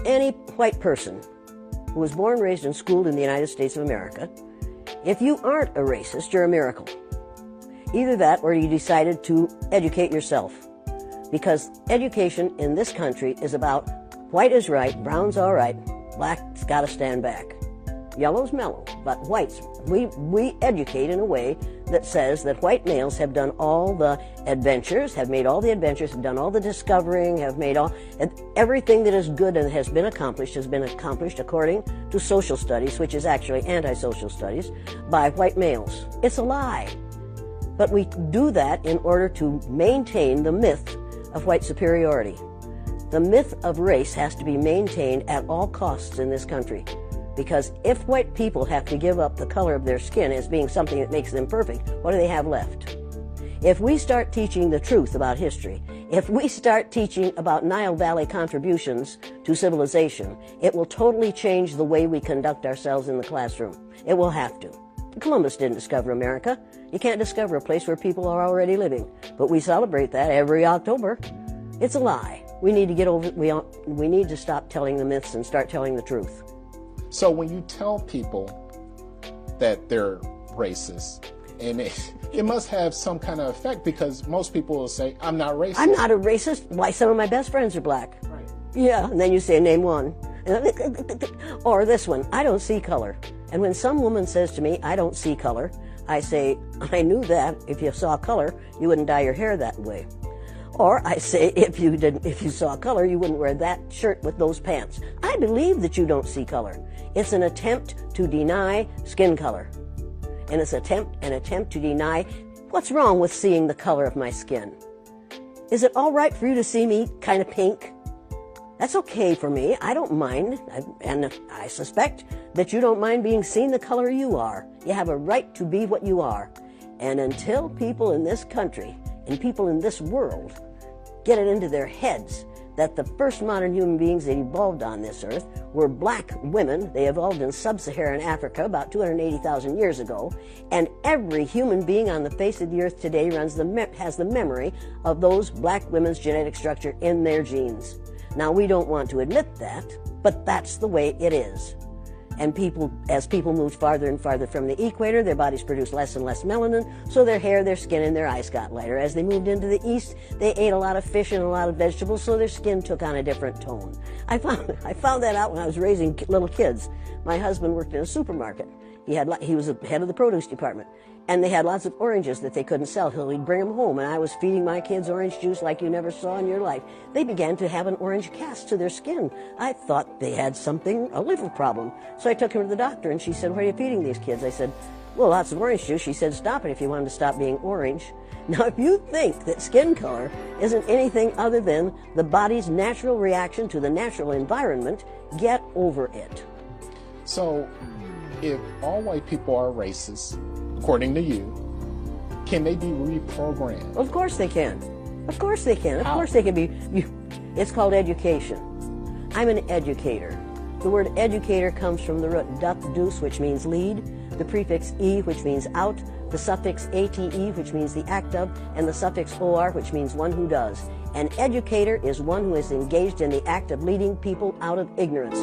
any white person who was born, raised, and schooled in the United States of America, if you aren't a racist, you're a miracle. Either that or you decided to educate yourself. Because education in this country is about white is right, brown's all right, black's got to stand back. Yellow's mellow, but whites, we educate in a way that says that white males have done all the adventures, have made all the adventures, have done all the discovering, have made everything that is good and has been accomplished according to social studies, which is actually anti-social studies, by white males. It's a lie. But we do that in order to maintain the myth of white superiority. The myth of race has to be maintained at all costs in this country. Because if white people have to give up the color of their skin as being something that makes them perfect, what do they have left? If we start teaching the truth about history, if we start teaching about Nile Valley contributions to civilization, it will totally change the way we conduct ourselves in the classroom. It will have to. Columbus didn't discover America. You can't discover a place where people are already living. But we celebrate that every October. It's a lie. We need to get over it. We need to stop telling the myths and start telling the truth. So when you tell people that they're racist, and it must have some kind of effect, because most people will say, I'm not racist. I'm not a racist. Why, some of my best friends are black. Right. Yeah, and then you say, name one. Or this one, I don't see color. And when some woman says to me, I don't see color, I say, I knew that. If you saw color, you wouldn't dye your hair that way. Or I say, if you saw color, you wouldn't wear that shirt with those pants. I believe that you don't see color. It's an attempt to deny skin color. And it's an attempt to deny what's wrong with seeing the color of my skin. Is it all right for you to see me kind of pink? That's okay for me. I don't mind. And I suspect that you don't mind being seen the color you are. You have a right to be what you are. And until people in this country and people in this world get it into their heads that the first modern human beings that evolved on this earth were black women. They evolved in sub-Saharan Africa about 280,000 years ago, and every human being on the face of the earth today has the memory of those black women's genetic structure in their genes. Now, we don't want to admit that, but that's the way it is. And as people moved farther and farther from the equator, their bodies produced less and less melanin, so their hair, their skin, and their eyes got lighter. As they moved into the east, they ate a lot of fish and a lot of vegetables, so their skin took on a different tone. I found that out when I was raising little kids. My husband worked in a supermarket. He was the head of the produce department, and they had lots of oranges that they couldn't sell, so he'd bring them home, and I was feeding my kids orange juice like you never saw in your life. They began to have an orange cast to their skin. I thought they had a liver problem. So I took him to the doctor, and she said, what are you feeding these kids? I said, well, lots of orange juice. She said, stop it if you want them to stop being orange. Now, if you think that skin color isn't anything other than the body's natural reaction to the natural environment, get over it. So, if all white people are racist, according to you, can they be reprogrammed? Of course they can. Of course they can. Of How? course they can be. It's called education. I'm an educator. The word educator comes from the root duc, which means lead, the prefix e, which means out, the suffix ate, which means the act of, and the suffix or, which means one who does. An educator is one who is engaged in the act of leading people out of ignorance.